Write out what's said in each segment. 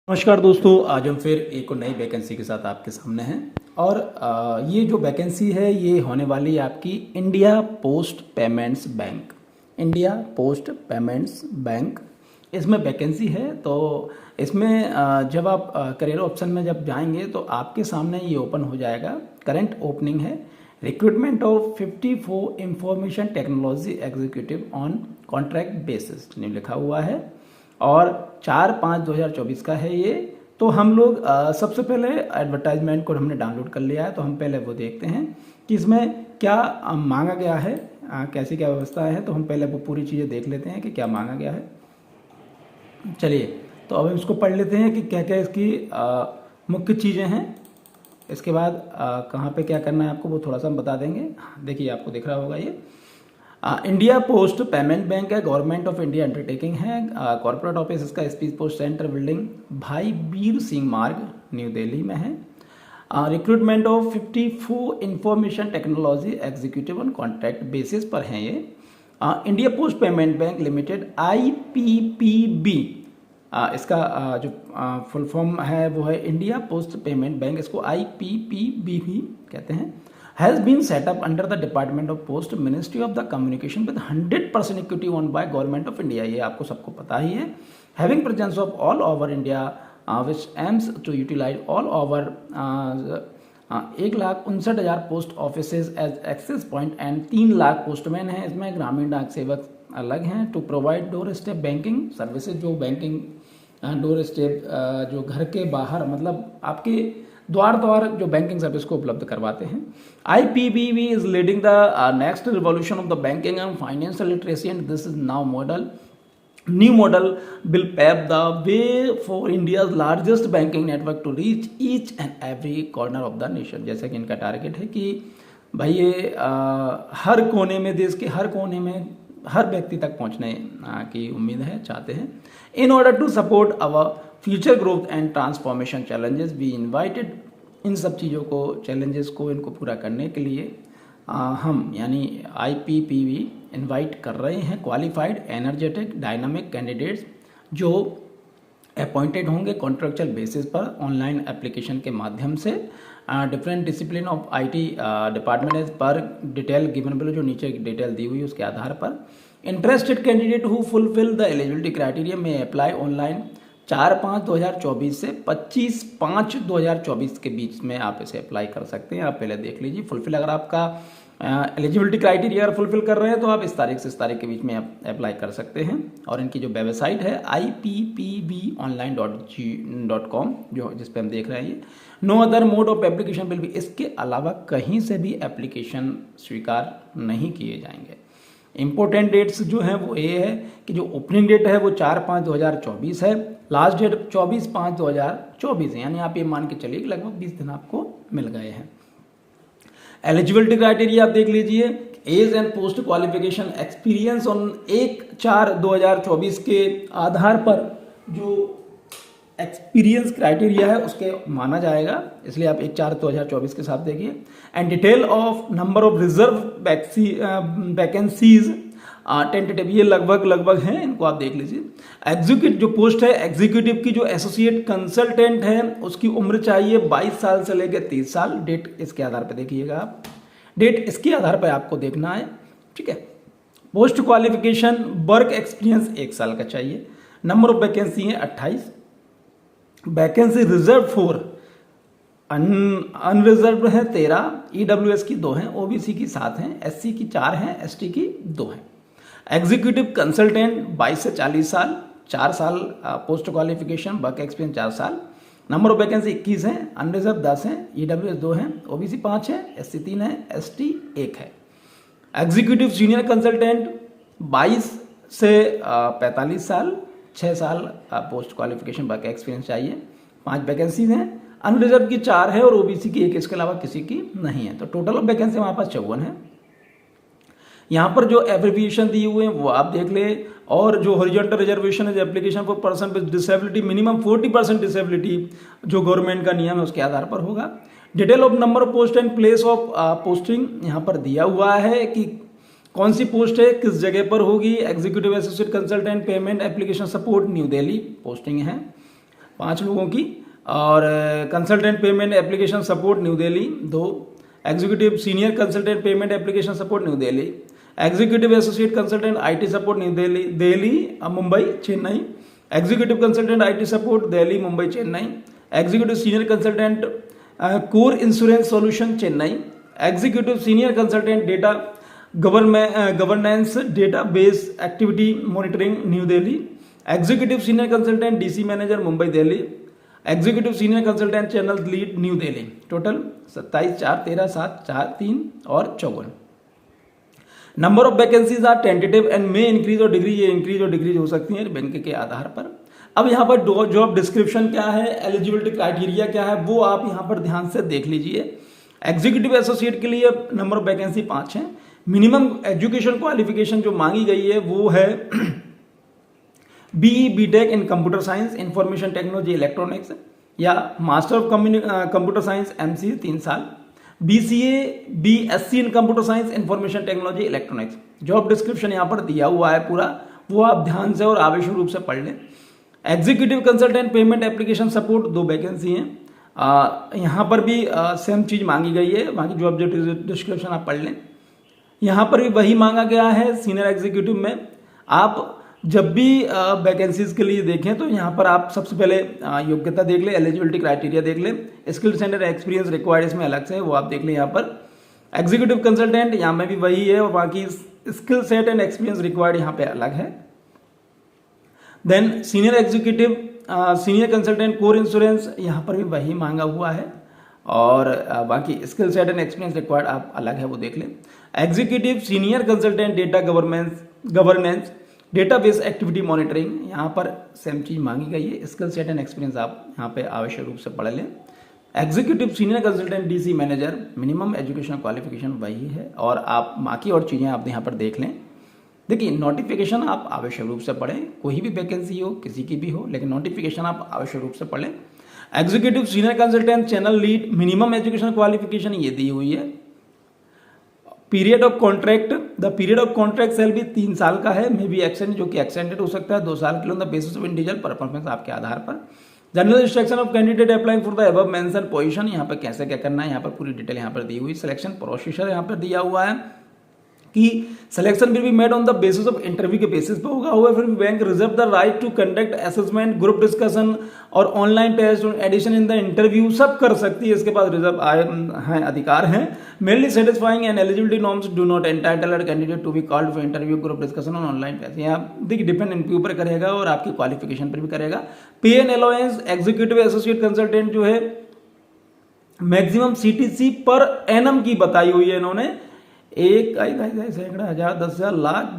नमस्कार दोस्तों, आज हम फिर एक और नई वैकेंसी के साथ आपके सामने हैं। और ये जो वैकेंसी है ये होने वाली है आपकी India post payments bank. India post payments bank इसमें वैकेंसी है। तो इसमें जब आप करियर ऑप्शन में जब जाएंगे तो आपके सामने ये ओपन हो जाएगा। करंट ओपनिंग है recruitment of 54 information technology executive on contract basis लिखा हुआ है और 4/5/2024 का है ये। तो हम लोग सबसे पहले एडवर्टाइजमेंट को हमने डाउनलोड कर लिया है, तो हम पहले वो देखते हैं कि इसमें क्या मांगा गया है, कैसी क्या व्यवस्था है। तो हम पहले वो पूरी चीज़ें देख लेते हैं कि क्या मांगा गया है। चलिए, तो अब हम इसको पढ़ लेते हैं कि क्या क्या इसकी मुख्य चीज़ें हैं। इसके बाद कहाँ पे क्या करना है आपको वो थोड़ा सा हम बता देंगे। देखिए, आपको दिख रहा होगा ये इंडिया पोस्ट पेमेंट बैंक है, गवर्नमेंट ऑफ इंडिया अंडरटेकिंग है। कॉर्पोरेट ऑफिस इसका स्पीड पोस्ट सेंटर बिल्डिंग भाई वीर सिंह मार्ग न्यू दिल्ली में है। Recruitment of 54 information technology executive on contract basis पर है ये। India post payment bank limited IPPB, इसका जो फुल फॉर्म है वो है इंडिया पोस्ट पेमेंट बैंक, इसको IPPB भी कहते हैं। has been set up under the Department of Post, Ministry of the Communication with 100% equity owned by Government of India। ये आपको सबको पता ही है। Having presence of all over India, which aims to utilize all over 1,59,000 post offices as access point and 3 lakh postman हैं इसमें। ग्रामीण डाक सेवक अलग हैं। To provide doorstep banking services, जो बैंकिंग डोर स्टेप जो घर के बाहर मतलब आपके द्वार द्वार जो बैंकिंग सर्विस को उपलब्ध करवाते हैं। IPPB is leading the next revolution of the banking and financial literacy and this is now model new model will pave the way for India's largest banking network to reach each and every corner of the nation. जैसे कि इनका target है कि भाई ये हर कोने में, देश के हर कोने में हर व्यक्ति तक पहुंचने की उम्मीद है, चाहते हैं। In order to support our future growth and transformation challenges we invited, इन सब चीज़ों को चैलेंजेस को इनको पूरा करने के लिए हम यानी IPPB इनवाइट कर रहे हैं क्वालिफाइड एनर्जेटिक डायनामिक कैंडिडेट्स जो अपॉइंटेड होंगे कॉन्ट्रेक्चुअल बेसिस पर ऑनलाइन एप्लीकेशन के माध्यम से। Different discipline of IT department as per detail given below, जो नीचे डिटेल दी हुई है उसके आधार पर। Interested candidate who fulfil the eligibility criteria में अप्लाई ऑनलाइन 4/5/2024 से 25/5/2024 के बीच में आप इसे अप्लाई कर सकते हैं। आप पहले देख लीजिए फुलफिल, अगर आपका एलिजिबिलिटी क्राइटेरिया अगर फुलफिल कर रहे हैं तो आप इस तारीख से इस तारीख के बीच में आप अप्लाई कर सकते हैं। और इनकी जो वेबसाइट है IPPBonline.com, जो जिस पे हम देख रहे हैं ये। No other mode of application will be, इसके अलावा कहीं से भी एप्लीकेशन स्वीकार नहीं किए जाएंगे। इंपॉर्टेंट डेट्स जो हैं वो ये है कि जो ओपनिंग डेट है वो 4/5/2024 है, लास्ट डेट 24/5/2024 है, यानी आप ये मान के चलिए कि लगभग 20 दिन आपको मिल गए हैं। एलिजिबिलिटी क्राइटेरिया आप देख लीजिए, age and post qualification experience on 1/4/2024 के आधार पर जो एक्सपीरियंस क्राइटेरिया है उसके माना जाएगा, इसलिए आप 1/4/2024 के साथ देखिए। And detail of number of reserve vacancies tentative, ये लगभग हैं, इनको आप देख लीजिए। एग्जीक्यूटिव जो पोस्ट है एग्जीक्यूटिव की, जो एसोसिएट कंसल्टेंट है उसकी उम्र चाहिए 22 साल से लेकर 30 साल। डेट इसके आधार पर देखिएगा आप, डेट इसके आधार पर आपको देखना है, ठीक है। पोस्ट क्वालिफिकेशन वर्क एक्सपीरियंस 1 साल का चाहिए। नंबर ऑफ वैकेंसी है 28। वैकेंसी रिजर्व फॉर, अनरिजर्व है 13, EWS की 2 हैं, OBC की 7 हैं, SC की 4 हैं, ST की 2 हैं। एग्जीक्यूटिव कंसल्टेंट 22 से 40 साल, 4 साल पोस्ट क्वालिफिकेशन, वर्क एक्सपीरियंस 4 साल। नंबर ऑफ वैकेंसी 21 हैं, अनरिजर्व 10 हैं, EWS 2 हैं, OBC 5 है, SC 3 है, ST 1 है। एग्जीक्यूटिव सीनियर कंसल्टेंट 22 से 45 साल, 6 साल पोस्ट क्वालिफिकेशन वर्क एक्सपीरियंस चाहिए। 5 वैकेंसीज हैं, अनरिजर्व की 4 है और OBC की 1, इसके अलावा किसी की नहीं है। तो टोटल ऑफ वैकेंसी हमारे पास 54 है। यहाँ पर जो एब्रिविएशन दिए हुए हैं वो आप देख ले। और जो हॉरिजॉन्टल रिजर्वेशन है application for person with disability, minimum 40% disability जो गवर्नमेंट का नियम है उसके आधार पर होगा। Detail of number of post and place of posting यहाँ पर दिया हुआ है कि कौन सी पोस्ट है, किस जगह पर होगी। Executive associate consultant payment application support new Delhi posting है। 5 लोगों की। और consultant payment application support new Delhi 2, executive senior consultant payment application support new Delhi, executive associate consultant IT support new Delhi Mumbai Chennai, executive consultant IT support Delhi Mumbai Chennai, executive senior consultant core insurance solution Chennai, executive senior consultant data governance database activity monitoring new Delhi, executive senior consultant DC manager Mumbai Delhi, executive senior consultant channel lead New Delhi. Total 27, 4, 13, 7, 4, 3 और 54। Number of vacancies are tentative and may increase और degree, ये increase और decrease हो सकती है bank के आधार पर। अब यहाँ पर जॉब डिस्क्रिप्शन क्या है, एलिजिबिलिटी क्राइटेरिया क्या है, वो आप यहाँ पर ध्यान से देख लीजिए। एग्जीक्यूटिव एसोसिएट के लिए नंबर ऑफ वैकेंसी 5 है। मिनिमम एजुकेशन क्वालिफिकेशन जो मांगी गई है वो है BE BTech in computer science information technology electronics, या master of computer science MCA 3 साल, BCA BSc in computer science information technology electronics. Job description यहाँ पर दिया हुआ है पूरा, वो आप ध्यान से और आवश्यक रूप से पढ़ लें। Executive consultant payment application support 2 vacancy हैं। यहाँ पर भी सेम चीज़ मांगी गई है, बाकी जॉब डिस्क्रिप्शन आप पढ़ लें। यहाँ पर भी वही मांगा गया है। सीनियर एग्जीक्यूटिव में आप जब भी वैकेंसीज के लिए देखें तो यहाँ पर आप सबसे पहले योग्यता देख लें, एलिजिबिलिटी क्राइटेरिया देख लें, skill set and experience required इसमें अलग से है, वो आप देख लें। यहाँ पर एग्जीक्यूटिव कंसल्टेंट यहाँ में भी वही है और बाकी skill set and experience required यहाँ पे अलग है। Then senior executive senior consultant core insurance, यहाँ पर भी वही मांगा हुआ है और बाकी skill set and experience required आप अलग है, वो देख लें। Executive senior consultant data governance database activity monitoring, यहाँ पर सेम चीज मांगी गई है। स्किल सेट एंड एक्सपीरियंस आप यहाँ पे आवश्यक रूप से पढ़ लें। Executive senior consultant DC manager, minimum education qualification वही है और आप बाकी और चीज़ें आप यहाँ पर देख लें। देखिए नोटिफिकेशन आप आवश्यक रूप से पढ़ें, कोई भी वैकेंसी हो किसी की भी हो, लेकिन नोटिफिकेशन आप आवश्यक रूप से पढ़ें। Executive senior consultant channel lead, minimum education qualification ये दी हुई है। Period of contract, the period of contract shall be 3 साल का है, मे बी एक्सटेंड, जो कि एक्सटेंडेड हो सकता है 2 साल के लिए, on the basis of individual performance आपके आधार पर। General instruction of candidate applying for the above mention position, यहाँ पर कैसे क्या करना है, यहाँ पर पूरी डिटेल यहाँ पर दी हुई। सिलेक्शन प्रोसीजर यहाँ पर दिया हुआ है कि selection will be made on the basis of interview के बेसिस पे होगा। हुआ फिर bank reserve the right to conduct assessment, group discussion और online test, addition in the interview सब कर सकती है, इसके पास रिजर्व है, अधिकार है। Mainly satisfying and eligibility norms do not entitle candidate to be called for interview, group discussion और ऑनलाइन टेस्ट। यहाँ देखिए डिपेंड इनके ऊपर करेगा और आपकी क्वालिफिकेशन पर भी करेगा। पे and allowance, executive associate consultant जो है मैक्सिमम सीटीसी पर एनम की बताई हुई है इन्होंने, 1 सैकड़ा हजार 10,000 लाख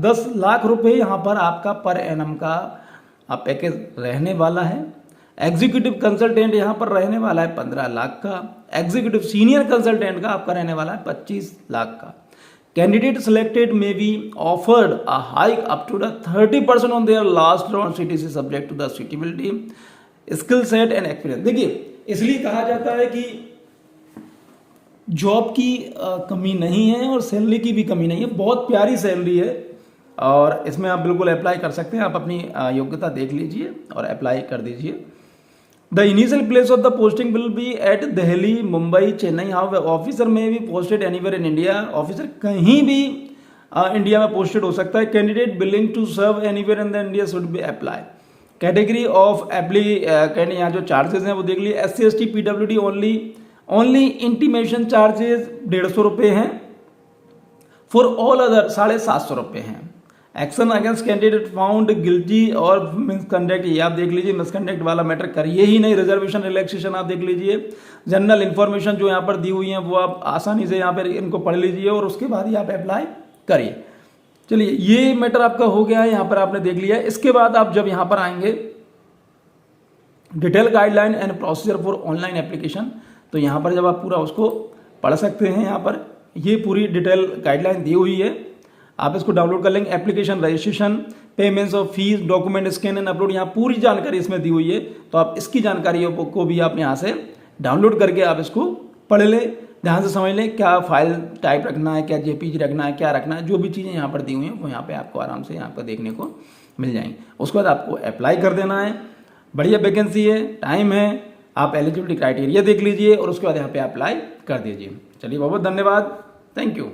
10 लाख रुपए यहाँ पर आपका पर एनम का पैकेज रहने वाला है। एग्जीक्यूटिव कंसल्टेंट यहाँ पर रहने वाला है 15 लाख का। एग्जीक्यूटिव सीनियर कंसल्टेंट का आपका रहने वाला है 25 लाख का। Candidate selected may be offered a hike up to the 30% on their last round CTC subject to the suitability skill set and experience. देखिए इसलिए कहा जाता है कि जॉब की कमी नहीं है और सैलरी की भी कमी नहीं है, बहुत प्यारी सैलरी है और इसमें आप बिल्कुल अप्लाई कर सकते हैं। आप अपनी योग्यता देख लीजिए और अप्लाई कर दीजिए। The initial place of the posting will be at Delhi, Mumbai, Chennai. How officer may be posted anywhere in India, officer कहीं भी इंडिया में पोस्टेड हो सकता है। Candidate willing to serve anywhere in the India should be apply. Category of candidate, यहाँ जो charges हैं वो देख लिए। SC ST PWD only intimation charges 150 रुपये हैं, फॉर ऑल अदर 750 रुपये हैं। Action against candidate found guilty और मिसकंडक्ट, ये आप देख लीजिए, मिसकंडक्ट वाला मैटर करिए ही नहीं। रिजर्वेशन रिलैक्सेशन आप देख लीजिए। जनरल इन्फॉर्मेशन जो यहाँ पर दी हुई है वो आप आसानी से यहाँ पर इनको पढ़ लीजिए और उसके बाद ही आप अप्लाई करिए। चलिए ये मैटर आपका हो गया है, यहाँ पर आपने देख लिया। इसके बाद आप जब यहाँ पर आएंगे detail guideline and procedure for online application, तो यहाँ पर जब आप पूरा उसको पढ़ सकते हैं। यहाँ पर ये पूरी डिटेल गाइडलाइन दी हुई है, आप इसको डाउनलोड कर लेंगे। Application registration, payments of fees, document scan and upload, यहाँ पूरी जानकारी इसमें दी हुई है। तो आप इसकी जानकारी को भी आप यहाँ से डाउनलोड करके आप इसको पढ़ लें, ध्यान से समझ लें क्या फाइल टाइप रखना है, क्या JPG रखना है, क्या रखना है, जो भी चीज़ें यहाँ पर दी हुई हैं वो यहाँ पे आपको आराम से यहाँ पर देखने को मिल जाएंगी। उसके बाद आपको अप्लाई कर देना है। बढ़िया वैकेंसी है, टाइम है, आप एलिजिबिलिटी क्राइटेरिया देख लीजिए और उसके बाद यहाँ पे अप्लाई कर दीजिए। चलिए बहुत बहुत धन्यवाद, थैंक यू।